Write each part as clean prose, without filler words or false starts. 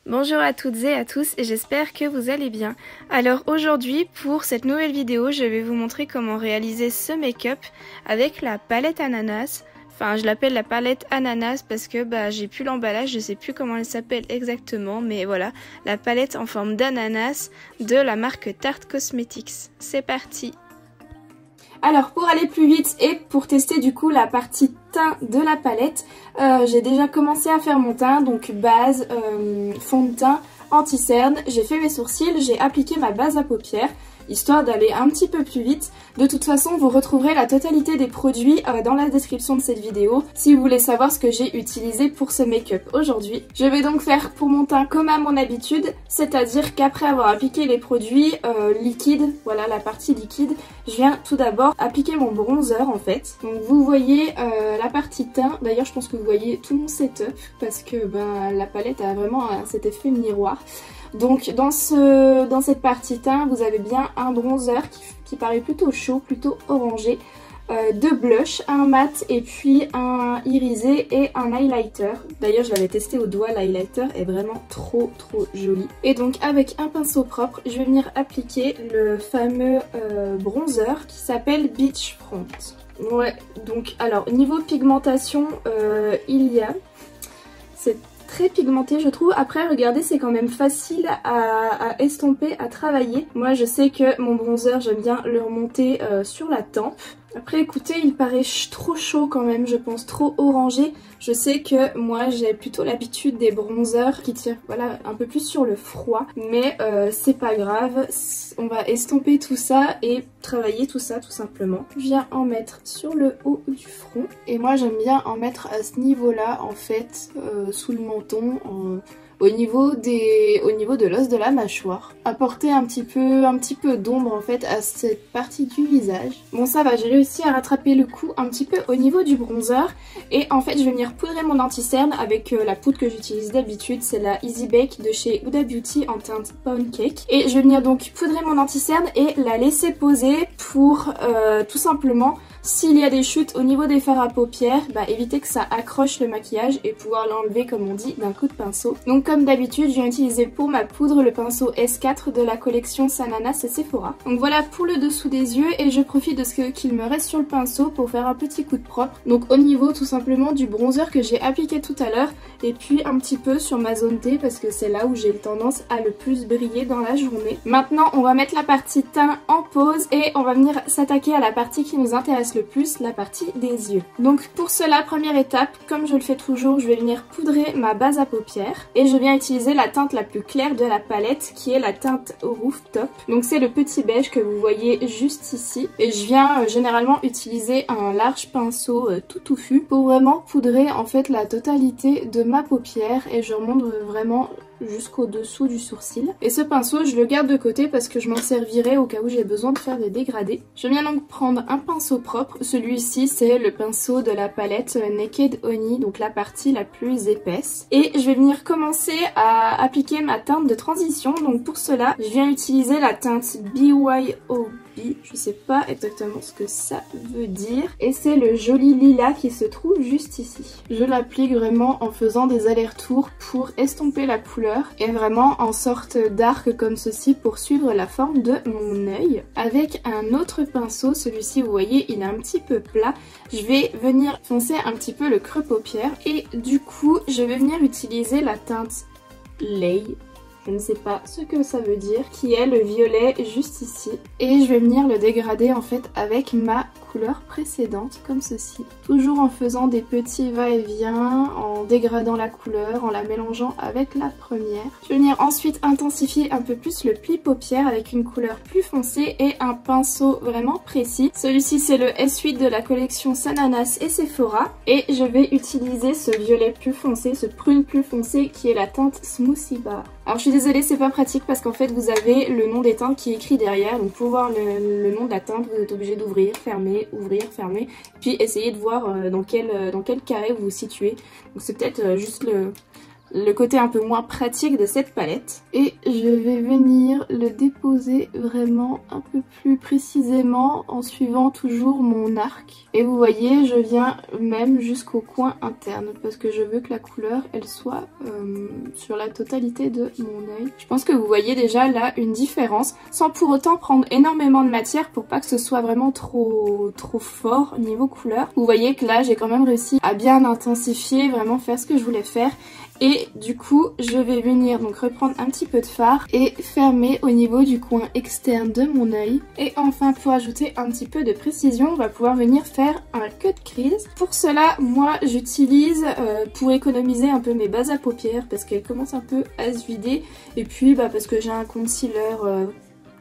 Bonjour à toutes et à tous et j'espère que vous allez bien. Alors aujourd'hui pour cette nouvelle vidéo je vais vous montrer comment réaliser ce make-up avec la palette ananas. Enfin je l'appelle la palette ananas parce que j'ai plus l'emballage, je sais plus comment elle s'appelle exactement, mais voilà, la palette en forme d'ananas de la marque Tarte Cosmetics. C'est parti! Alors pour aller plus vite et pour tester du coup la partie teint de la palette, j'ai déjà commencé à faire mon teint, donc base, fond de teint, anti-cerne, j'ai fait mes sourcils, j'ai appliqué ma base à paupières, histoire d'aller un petit peu plus vite. De toute façon, vous retrouverez la totalité des produits dans la description de cette vidéo si vous voulez savoir ce que j'ai utilisé pour ce make-up aujourd'hui. Je vais donc faire pour mon teint comme à mon habitude, c'est-à-dire qu'après avoir appliqué les produits liquides, voilà la partie liquide, je viens tout d'abord appliquer mon bronzer en fait. Donc vous voyez la partie teint, d'ailleurs je pense que vous voyez tout mon setup parce que la palette a vraiment cet effet miroir. Donc dans cette partie teint, vous avez bien un bronzer qui paraît plutôt chaud, plutôt orangé, deux blushs, un mat et puis un irisé et un highlighter. D'ailleurs je l'avais testé au doigt, l'highlighter est vraiment trop joli. Et donc avec un pinceau propre, je vais venir appliquer le fameux bronzer qui s'appelle Beach Front. Ouais, donc alors niveau pigmentation, c'est très pigmenté je trouve. Après regardez, c'est quand même facile à estomper, à travailler. Moi je sais que mon bronzer j'aime bien le remonter sur la tempe. Après écoutez, il paraît trop chaud quand même, je pense trop orangé. Je sais que moi j'ai plutôt l'habitude des bronzers qui tirent voilà, un peu plus sur le froid. Mais c'est pas grave, on va estomper tout ça et travailler tout ça tout simplement. Je viens en mettre sur le haut du front. Et moi j'aime bien en mettre à ce niveau là en fait, sous le menton, au niveau de l'os de la mâchoire. Apporter un petit peu d'ombre en fait à cette partie du visage. Bon ça va, j'ai réussi à rattraper le coup un petit peu au niveau du bronzer. Et en fait je vais venir poudrer mon anti-cerne avec la poudre que j'utilise d'habitude. C'est la Easy Bake de chez Huda Beauty en teinte Pound Cake. Et je vais venir donc poudrer mon anti-cerne et la laisser poser pour tout simplement, s'il y a des chutes au niveau des fards à paupières, éviter que ça accroche le maquillage et pouvoir l'enlever comme on dit d'un coup de pinceau. Donc comme d'habitude, je viens utiliser pour ma poudre le pinceau S4 de la collection Sananas et Sephora. Donc voilà pour le dessous des yeux et je profite de ce qu'il me reste sur le pinceau pour faire un petit coup de propre. Donc au niveau tout simplement du bronzer que j'ai appliqué tout à l'heure et puis un petit peu sur ma zone T parce que c'est là où j'ai tendance à le plus briller dans la journée. Maintenant on va mettre la partie teint en pause et on va venir s'attaquer à la partie qui nous intéresse le plus, la partie des yeux. Donc pour cela, première étape, comme je le fais toujours, je vais venir poudrer ma base à paupières et je viens utiliser la teinte la plus claire de la palette qui est la teinte Rooftop. Donc c'est le petit beige que vous voyez juste ici et je viens généralement utiliser un large pinceau tout touffu pour vraiment poudrer en fait la totalité de ma paupière et je remonte vraiment jusqu'au dessous du sourcil. Et ce pinceau je le garde de côté parce que je m'en servirai au cas où j'ai besoin de faire des dégradés. Je viens donc prendre un pinceau propre, celui-ci c'est le pinceau de la palette Naked Honey, donc la partie la plus épaisse. Et je vais venir commencer à appliquer ma teinte de transition, donc pour cela je viens utiliser la teinte BYOB. Je sais pas exactement ce que ça veut dire. Et c'est le joli lilas qui se trouve juste ici. Je l'applique vraiment en faisant des allers-retours pour estomper la couleur et vraiment en sorte d'arc comme ceci pour suivre la forme de mon œil. Avec un autre pinceau, celui-ci vous voyez il est un petit peu plat, je vais venir foncer un petit peu le creux paupière et du coup je vais venir utiliser la teinte Lay. Je ne sais pas ce que ça veut dire, qui est le violet juste ici. Et je vais venir le dégrader en fait avec ma couleur précédente, comme ceci. Toujours en faisant des petits va-et-vient, en dégradant la couleur, en la mélangeant avec la première. Je vais venir ensuite intensifier un peu plus le pli paupière avec une couleur plus foncée et un pinceau vraiment précis. Celui-ci c'est le S8 de la collection Sananas et Sephora. Et je vais utiliser ce violet plus foncé, ce prune plus foncé qui est la teinte Smoothie Bar. Alors je suis désolée, c'est pas pratique parce qu'en fait vous avez le nom des teintes qui est écrit derrière. Donc pour voir le nom de la teinte, vous êtes obligé d'ouvrir, fermer, ouvrir, fermer. Puis essayer de voir dans quel carré vous vous situez. Donc c'est peut-être juste le côté un peu moins pratique de cette palette. Et je vais venir le déposer vraiment un peu plus précisément en suivant toujours mon arc. Et vous voyez, je viens même jusqu'au coin interne parce que je veux que la couleur elle soit sur la totalité de mon œil. Je pense que vous voyez déjà là une différence sans pour autant prendre énormément de matière pour pas que ce soit vraiment trop fort niveau couleur. Vous voyez que là j'ai quand même réussi à bien intensifier, vraiment faire ce que je voulais faire. Et du coup je vais venir donc reprendre un petit peu de fard et fermer au niveau du coin externe de mon œil. Et enfin pour ajouter un petit peu de précision on va pouvoir venir faire un cut crease. Pour cela moi j'utilise pour économiser un peu mes bases à paupières parce qu'elles commencent un peu à se vider. Et puis parce que j'ai un concealer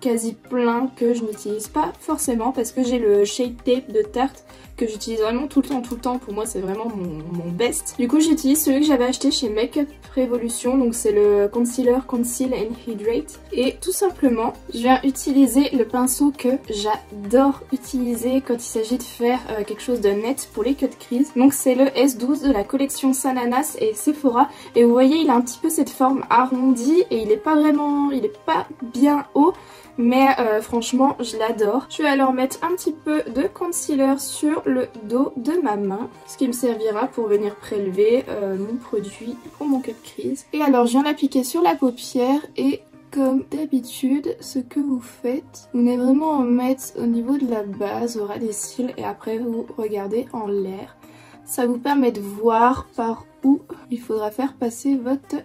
quasi plein que je n'utilise pas forcément parce que j'ai le Shade Tape de Tarte que j'utilise vraiment tout le temps, pour moi c'est vraiment mon best. Du coup j'utilise celui que j'avais acheté chez Makeup Revolution, donc c'est le concealer Conceal and Hydrate. Et tout simplement je viens utiliser le pinceau que j'adore utiliser quand il s'agit de faire quelque chose de net pour les cut crease. Donc c'est le S12 de la collection Sananas et Sephora, et vous voyez il a un petit peu cette forme arrondie et il est pas bien haut. Mais franchement je l'adore. Je vais alors mettre un petit peu de concealer sur le dos de ma main, ce qui me servira pour venir prélever mon produit pour mon cut crease. Et alors je viens l'appliquer sur la paupière et comme d'habitude ce que vous faites, vous venez vraiment en mettre au niveau de la base, au ras des cils, et après vous regardez en l'air. Ça vous permet de voir par où il faudra faire passer votre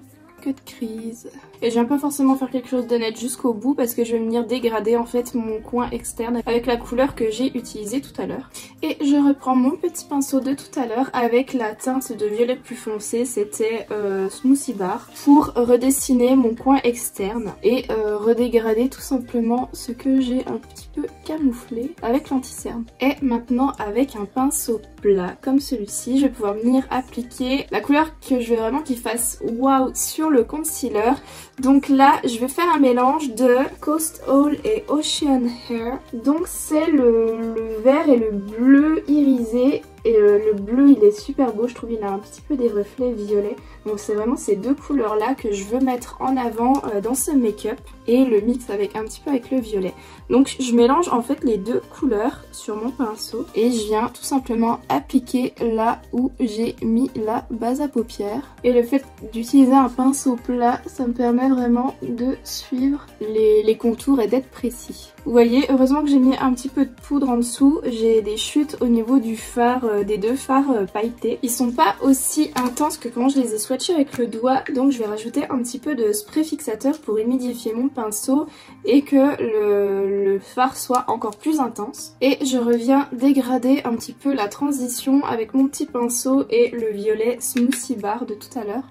cut crease. Et je viens pas forcément faire quelque chose de net jusqu'au bout parce que je vais venir dégrader en fait mon coin externe avec la couleur que j'ai utilisée tout à l'heure. Et je reprends mon petit pinceau de tout à l'heure avec la teinte de violet plus foncé, c'était Smoothie Bar, pour redessiner mon coin externe et redégrader tout simplement ce que j'ai un petit peu camouflé avec l'anti-cerne. Et maintenant avec un pinceau plat comme celui-ci, je vais pouvoir venir appliquer la couleur que je veux vraiment qu'il fasse waouh sur le concealer. Donc là je vais faire un mélange de Coast Hall et Ocean Hair. Donc c'est le vert et le bleu irisé. Et le bleu il est super beau, je trouve il a un petit peu des reflets violets. Donc c'est vraiment ces deux couleurs là que je veux mettre en avant dans ce make-up. Et le mix avec un petit peu avec le violet. Donc je mélange en fait les deux couleurs sur mon pinceau. Et je viens tout simplement appliquer là où j'ai mis la base à paupières. Et le fait d'utiliser un pinceau plat, ça me permet vraiment de suivre les contours et d'être précis. Vous voyez, heureusement que j'ai mis un petit peu de poudre en dessous. J'ai des chutes au niveau du fard, des deux fards pailletés. Ils sont pas aussi intenses que quand je les ai swatchés avec le doigt. Donc je vais rajouter un petit peu de spray fixateur pour humidifier mon pinceau et que le fard soit encore plus intense. Et je reviens dégrader un petit peu la transition avec mon petit pinceau et le violet Smoothie Bar de tout à l'heure.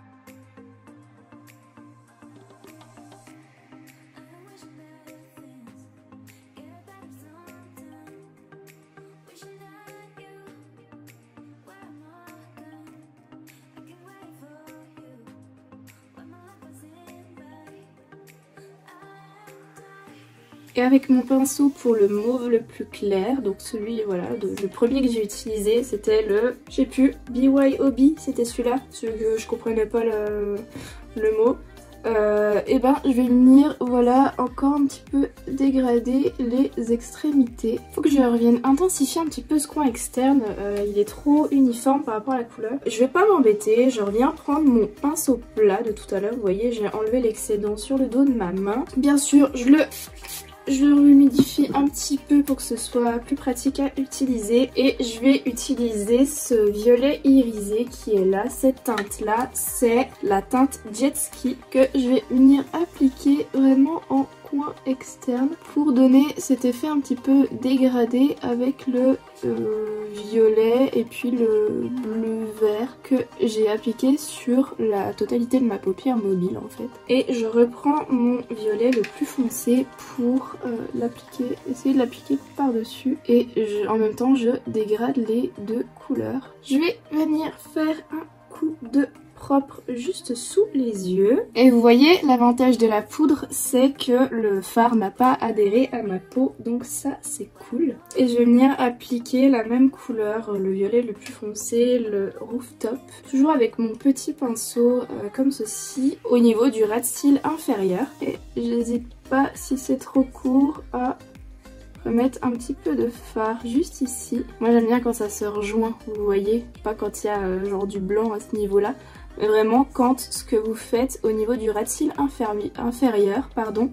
Et avec mon pinceau pour le mauve le plus clair, donc celui, voilà, le premier que j'ai utilisé, c'était le, je sais plus, BYOB, c'était celui-là, celui que je comprenais pas le mot. Et ben je vais venir, voilà, encore un petit peu dégrader les extrémités. Faut que je revienne intensifier un petit peu ce coin externe, il est trop uniforme par rapport à la couleur. Je vais pas m'embêter, je reviens prendre mon pinceau plat de tout à l'heure, vous voyez j'ai enlevé l'excédent sur le dos de ma main. Bien sûr je le humidifie un petit peu pour que ce soit plus pratique à utiliser. Et je vais utiliser ce violet irisé qui est là. Cette teinte là, c'est la teinte Jet Ski que je vais venir appliquer vraiment en coin externe pour donner cet effet un petit peu dégradé avec le violet et puis le bleu vert que j'ai appliqué sur la totalité de ma paupière mobile en fait. Et je reprends mon violet le plus foncé pour l'appliquer, essayer de l'appliquer par dessus et en même temps je dégrade les deux couleurs. Je vais venir faire un coup de propre juste sous les yeux. Et vous voyez, l'avantage de la poudre, c'est que le fard n'a pas adhéré à ma peau, donc ça c'est cool. Et je vais venir appliquer la même couleur, le violet le plus foncé, le rooftop, toujours avec mon petit pinceau comme ceci, au niveau du ras de cils inférieur. Et j'hésite pas, si c'est trop court, à remettre un petit peu de fard juste ici. Moi j'aime bien quand ça se rejoint, vous voyez, pas quand il y a genre du blanc à ce niveau-là, mais vraiment quand ce que vous faites au niveau du ras de cils inférieur,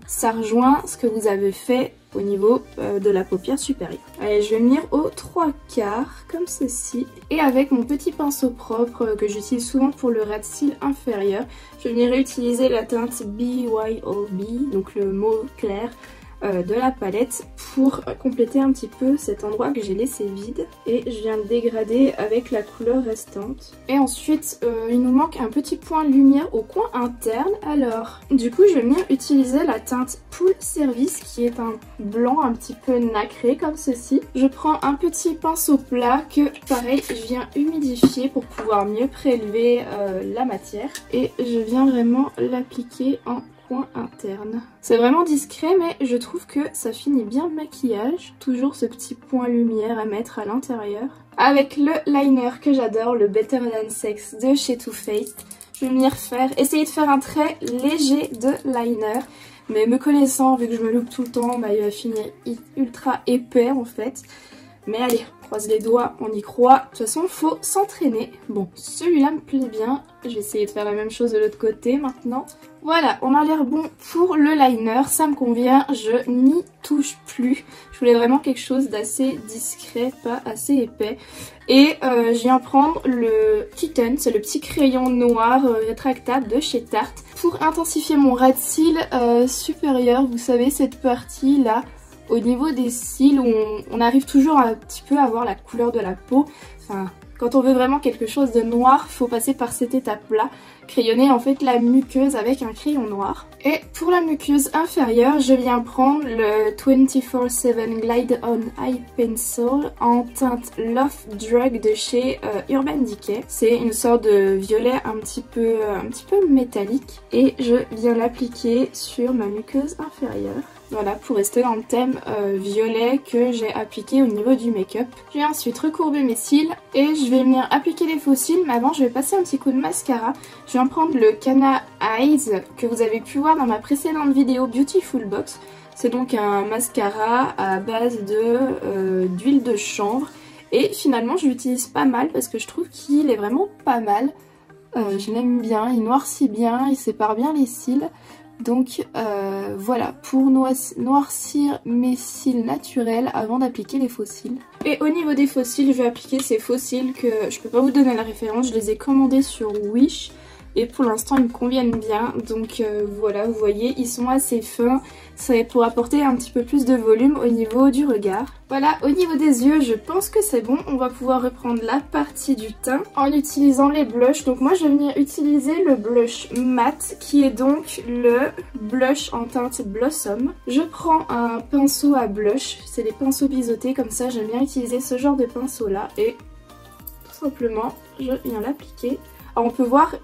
ça rejoint ce que vous avez fait au niveau de la paupière supérieure. Allez, je vais venir aux 3/4 comme ceci, et avec mon petit pinceau propre que j'utilise souvent pour le ras de cils inférieur, je vais venir utiliser la teinte BYOB, donc le mauve clair de la palette, pour compléter un petit peu cet endroit que j'ai laissé vide, et je viens le dégrader avec la couleur restante. Et ensuite il nous manque un petit point lumière au coin interne, alors du coup je vais venir utiliser la teinte Pool Service qui est un blanc un petit peu nacré comme ceci. Je prends un petit pinceau plat que pareil je viens humidifier pour pouvoir mieux prélever la matière, et je viens vraiment l'appliquer en coin interne. C'est vraiment discret, mais je trouve que ça finit bien le maquillage. Toujours ce petit point lumière à mettre à l'intérieur. Avec le liner que j'adore, le Better Than Sex de chez Too Faced, je vais venir essayer de faire un trait léger de liner. Mais me connaissant, vu que je me loupe tout le temps, bah, il va finir ultra épais en fait. Mais allez, croise les doigts, on y croit. De toute façon, faut s'entraîner. Bon, celui-là me plaît bien. Je vais essayer de faire la même chose de l'autre côté maintenant. Voilà, on a l'air bon pour le liner, ça me convient, je n'y touche plus. Je voulais vraiment quelque chose d'assez discret, pas assez épais. Et je viens prendre le Kitten, c'est le petit crayon noir rétractable de chez Tarte, pour intensifier mon ras de cils supérieur. Vous savez, cette partie là, au niveau des cils, où on arrive toujours un petit peu à voir la couleur de la peau. Enfin, quand on veut vraiment quelque chose de noir, faut passer par cette étape-là. Crayonner en fait la muqueuse avec un crayon noir. Et pour la muqueuse inférieure, je viens prendre le 24/7 Glide On Eye Pencil en teinte Love Drug de chez Urban Decay. C'est une sorte de violet un petit peu métallique. Et je viens l'appliquer sur ma muqueuse inférieure. Voilà, pour rester dans le thème violet que j'ai appliqué au niveau du make-up. Je vais ensuite recourber mes cils et je vais venir appliquer les faux cils, mais avant je vais passer un petit coup de mascara. Je viens prendre le Cana Eyes que vous avez pu voir dans ma précédente vidéo Beautiful Box. C'est donc un mascara à base d'huile de chanvre, et finalement je l'utilise pas mal parce que je trouve qu'il est vraiment pas mal. Je l'aime bien, il noircit bien, il sépare bien les cils. Donc voilà, pour noircir mes cils naturels avant d'appliquer les faux cils. Et au niveau des faux cils, je vais appliquer ces faux cils que je peux pas vous donner la référence, je les ai commandés sur Wish. Et pour l'instant ils me conviennent bien, donc voilà, vous voyez, ils sont assez fins. C'est pour apporter un petit peu plus de volume au niveau du regard. Voilà, au niveau des yeux, je pense que c'est bon. On va pouvoir reprendre la partie du teint en utilisant les blushs. Donc moi je vais venir utiliser le blush mat, qui est donc le blush en teinte Blossom. Je prends un pinceau à blush, c'est les pinceaux biseautés, comme ça j'aime bien utiliser ce genre de pinceau là. Et tout simplement, je viens l'appliquer. Alors on peut voir,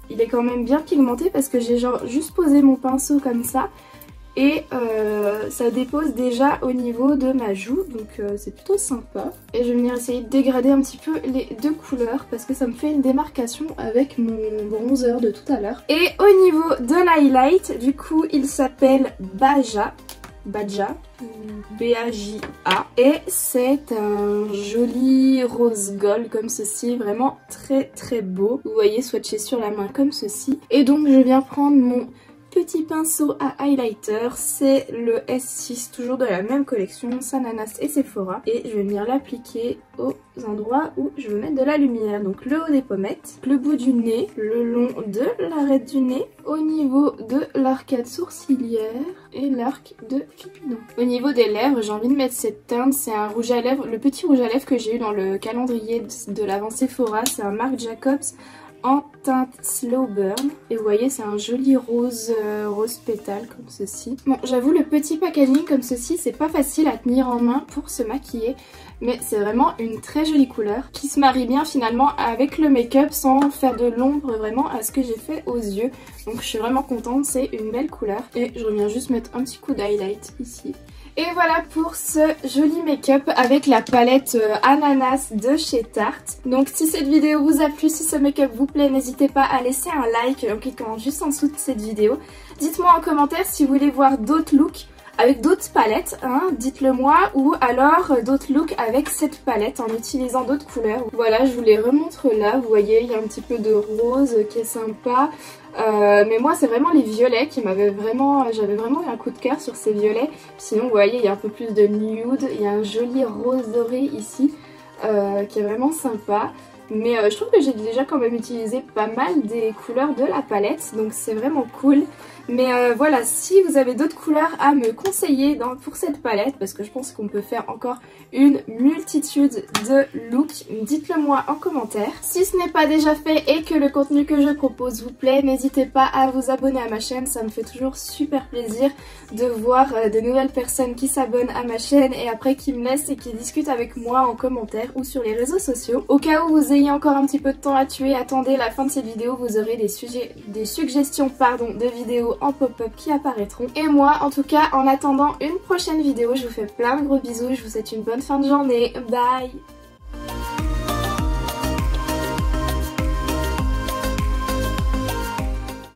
il est quand même bien pigmenté parce que j'ai genre juste posé mon pinceau comme ça. Et ça dépose déjà au niveau de ma joue, donc c'est plutôt sympa. Et je vais venir essayer de dégrader un petit peu les deux couleurs parce que ça me fait une démarcation avec mon bronzer de tout à l'heure. Et au niveau de l'highlight, du coup il s'appelle Baja, B-A-J-A, et c'est un joli rose gold comme ceci, vraiment très très beau. Vous voyez, swatché sur la main comme ceci. Et donc je viens prendre mon petit pinceau à highlighter, c'est le S6, toujours de la même collection, Sananas et Sephora, et je vais venir l'appliquer aux endroits où je veux mettre de la lumière, donc le haut des pommettes, le bout du nez, le long de l'arête du nez, au niveau de l'arcade sourcilière et l'arc de Cupidon. Au niveau des lèvres, j'ai envie de mettre cette teinte, c'est un rouge à lèvres, le petit rouge à lèvres que j'ai eu dans le calendrier de l'avant Sephora, c'est un Marc Jacobs en teinte Slow Burn. Et vous voyez, c'est un joli rose, rose pétale comme ceci. Bon, j'avoue, le petit packaging comme ceci, c'est pas facile à tenir en main pour se maquiller. Mais c'est vraiment une très jolie couleur qui se marie bien finalement avec le make-up sans faire de l'ombre vraiment à ce que j'ai fait aux yeux. Donc je suis vraiment contente, c'est une belle couleur. Et je reviens juste mettre un petit coup d'highlight ici. Et voilà pour ce joli make-up avec la palette Ananas de chez Tarte. Donc si cette vidéo vous a plu, si ce make-up vous plaît, n'hésitez pas à laisser un like en cliquant juste en dessous de cette vidéo. Dites-moi en commentaire si vous voulez voir d'autres looks avec d'autres palettes, hein, dites-le moi, ou alors d'autres looks avec cette palette en utilisant d'autres couleurs. Voilà, je vous les remontre là, vous voyez, il y a un petit peu de rose qui est sympa. Mais moi c'est vraiment les violets qui m'avaient vraiment, j'avais vraiment eu un coup de cœur sur ces violets. Sinon vous voyez il y a un peu plus de nude, il y a un joli rose doré ici qui est vraiment sympa. Mais je trouve que j'ai déjà quand même utilisé pas mal des couleurs de la palette, donc c'est vraiment cool. Mais voilà, si vous avez d'autres couleurs à me conseiller pour cette palette, parce que je pense qu'on peut faire encore une multitude de looks, dites-le moi en commentaire. Si ce n'est pas déjà fait et que le contenu que je propose vous plaît, n'hésitez pas à vous abonner à ma chaîne, ça me fait toujours super plaisir de voir de nouvelles personnes qui s'abonnent à ma chaîne et après qui me laissent et qui discutent avec moi en commentaire ou sur les réseaux sociaux. Au cas où vous ayez encore un petit peu de temps à tuer, attendez la fin de cette vidéo, vous aurez des suggestions de vidéos en pop-up qui apparaîtront. Et moi, en tout cas, en attendant une prochaine vidéo, je vous fais plein de gros bisous, je vous souhaite une bonne fin de journée. Bye!